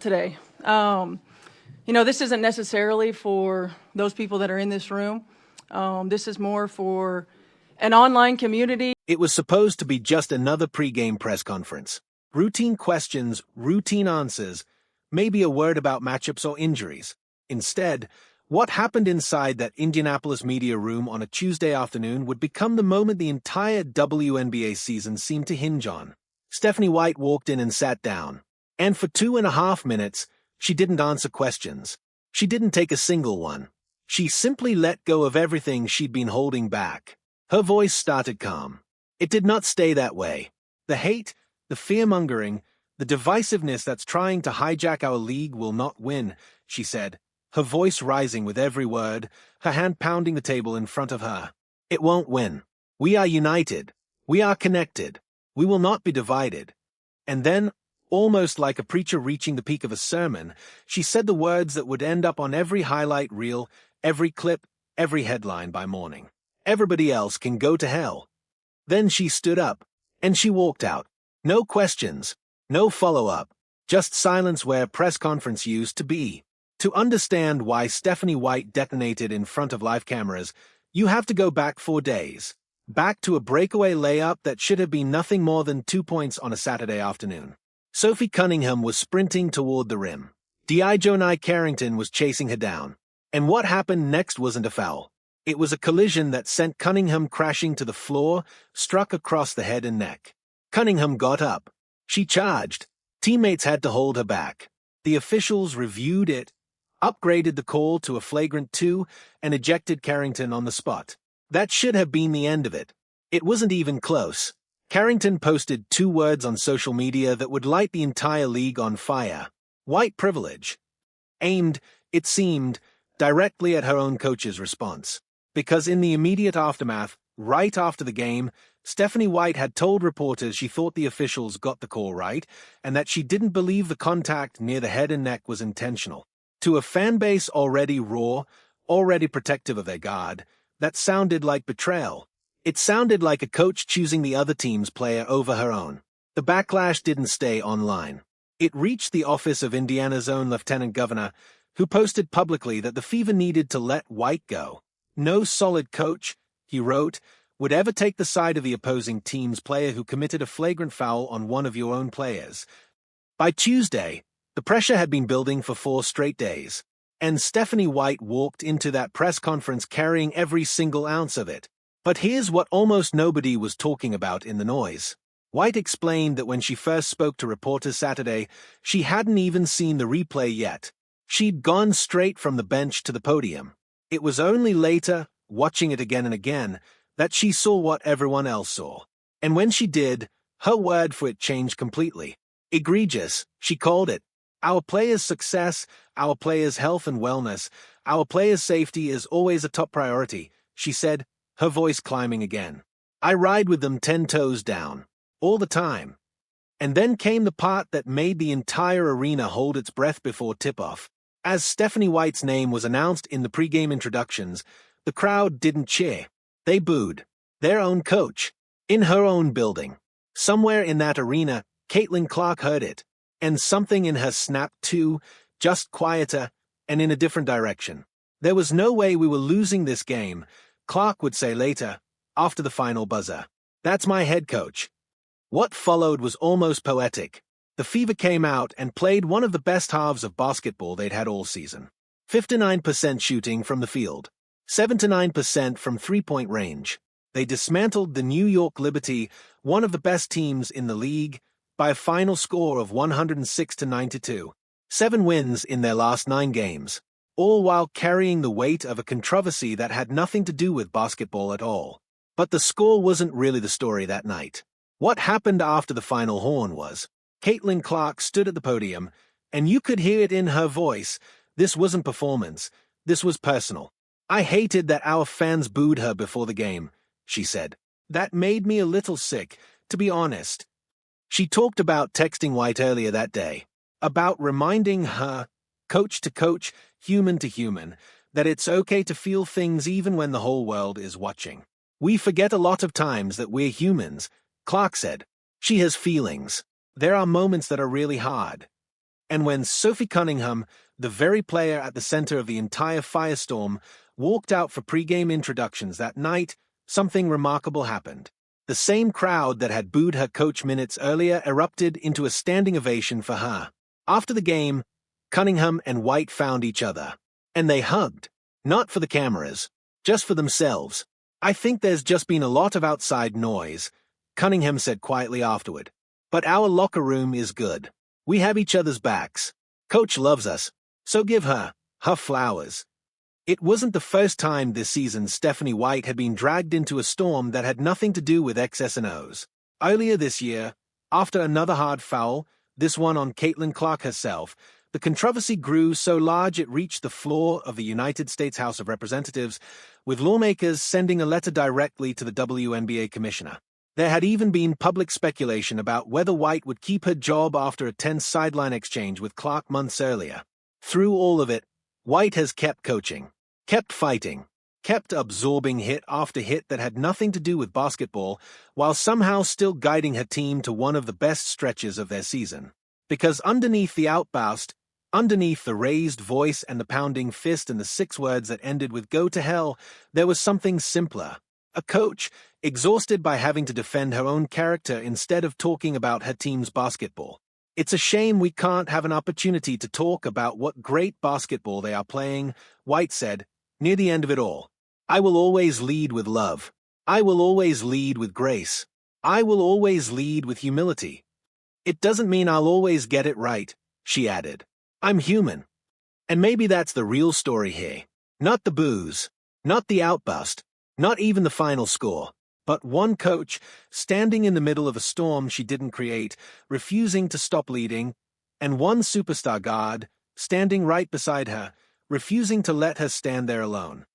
today. This isn't necessarily for those people that are in this room. This is more for an online community. It was supposed to be just another pregame press conference. Routine questions, routine answers, maybe a word about matchups or injuries. Instead, what happened inside that Indianapolis media room on a Tuesday afternoon would become the moment the entire WNBA season seemed to hinge on. Stephanie White walked in and sat down. And for 2.5 minutes, she didn't answer questions. She didn't take a single one. She simply let go of everything she'd been holding back. Her voice started calm. It did not stay that way. The hate, the fear-mongering, the divisiveness that's trying to hijack our league will not win, she said, her voice rising with every word, her hand pounding the table in front of her. It won't win. We are united. We are connected. We will not be divided. And then, almost like a preacher reaching the peak of a sermon, she said the words that would end up on every highlight reel, every clip, every headline by morning. Everybody else can go to hell. Then she stood up, and she walked out. No questions, no follow-up, just silence where press conference used to be. To understand why Stephanie White detonated in front of live cameras, you have to go back 4 days. Back to a breakaway layup that should have been nothing more than 2 points on a Saturday afternoon. Sophie Cunningham was sprinting toward the rim. Dijonai Carrington was chasing her down. And what happened next wasn't a foul. It was a collision that sent Cunningham crashing to the floor, struck across the head and neck. Cunningham got up. She charged. Teammates had to hold her back. The officials reviewed it, upgraded the call to a flagrant 2, and ejected Carrington on the spot. That should have been the end of it. It wasn't even close. Carrington posted 2 words on social media that would light the entire league on fire. White privilege. Aimed, it seemed, directly at her own coach's response. Because in the immediate aftermath, right after the game, Stephanie White had told reporters she thought the officials got the call right and that she didn't believe the contact near the head and neck was intentional. To a fan base already raw, already protective of their guard, that sounded like betrayal. It sounded like a coach choosing the other team's player over her own. The backlash didn't stay online. It reached the office of Indiana's own lieutenant governor, who posted publicly that the Fever needed to let White go. No solid coach, he wrote, would ever take the side of the opposing team's player who committed a flagrant foul on one of your own players. By Tuesday, the pressure had been building for 4 straight days, and Stephanie White walked into that press conference carrying every single ounce of it. But here's what almost nobody was talking about in the noise. White explained that when she first spoke to reporters Saturday, she hadn't even seen the replay yet. She'd gone straight from the bench to the podium. It was only later, watching it again and again, that she saw what everyone else saw. And when she did, her word for it changed completely. Egregious, she called it. Our players' success, our players' health and wellness, our players' safety is always a top priority, she said, her voice climbing again. I ride with them 10 toes down, all the time. And then came the part that made the entire arena hold its breath before tip-off. As Stephanie White's name was announced in the pregame introductions, the crowd didn't cheer. They booed. Their own coach. In her own building. Somewhere in that arena, Caitlin Clark heard it. And something in her snapped too, just quieter, and in a different direction. There was no way we were losing this game, Clark would say later, after the final buzzer. That's my head coach. What followed was almost poetic. The Fever came out and played one of the best halves of basketball they'd had all season. 59% shooting from the field. 7 to 9% from three-point range. They dismantled the New York Liberty, one of the best teams in the league, by a final score of 106-92. 7 wins in their last 9 games, all while carrying the weight of a controversy that had nothing to do with basketball at all. But the score wasn't really the story that night. What happened after the final horn was, Caitlin Clark stood at the podium, and you could hear it in her voice. This wasn't performance. This was personal. I hated that our fans booed her before the game, she said. That made me a little sick, to be honest. She talked about texting White earlier that day, about reminding her, coach to coach, human to human, that it's okay to feel things even when the whole world is watching. We forget a lot of times that we're humans, Clark said. She has feelings. There are moments that are really hard. And when Sophie Cunningham, the very player at the center of the entire firestorm, walked out for pregame introductions that night, something remarkable happened. The same crowd that had booed her coach minutes earlier erupted into a standing ovation for her. After the game, Cunningham and White found each other. And they hugged. Not for the cameras, just for themselves. "I think there's just been a lot of outside noise," Cunningham said quietly afterward. "But our locker room is good. We have each other's backs. Coach loves us, so give her flowers." It wasn't the first time this season Stephanie White had been dragged into a storm that had nothing to do with X's and O's. Earlier this year, after another hard foul, this one on Caitlin Clark herself, the controversy grew so large it reached the floor of the United States House of Representatives, with lawmakers sending a letter directly to the WNBA commissioner. There had even been public speculation about whether White would keep her job after a tense sideline exchange with Clark months earlier. Through all of it, White has kept coaching, kept fighting, kept absorbing hit after hit that had nothing to do with basketball, while somehow still guiding her team to one of the best stretches of their season. Because underneath the outburst, underneath the raised voice and the pounding fist and the 6 words that ended with "go to hell," there was something simpler. A coach, exhausted by having to defend her own character instead of talking about her team's basketball. "It's a shame we can't have an opportunity to talk about what great basketball they are playing," White said, near the end of it all. "I will always lead with love. I will always lead with grace. I will always lead with humility. It doesn't mean I'll always get it right," she added. "I'm human." And maybe that's the real story here. Not the boos, not the outburst, not even the final score. But one coach, standing in the middle of a storm she didn't create, refusing to stop leading, and one superstar guard, standing right beside her, refusing to let her stand there alone.